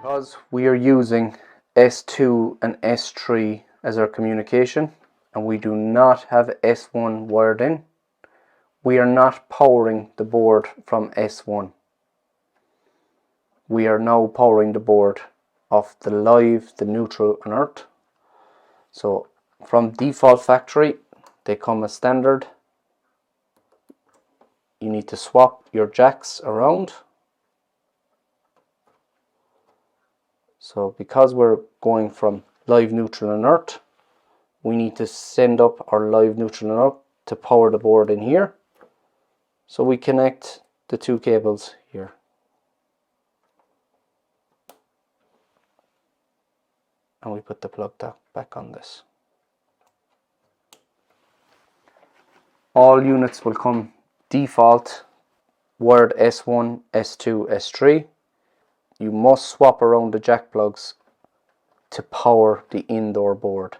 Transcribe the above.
Because we are using S2 and S3 as our communication and we do not have S1 wired in, we are not powering the board from S1. We are now powering the board off the live, the neutral and earth. So from default factory, they come as standard. You need to swap your jacks around. So because we're going from live, neutral and earth, we need to send up our live, neutral and earth to power the board in here. So we connect the two cables here. And we put the plug back on this. All units will come default wired S1, S2, S3. You must swap around the jack plugs to power the indoor board.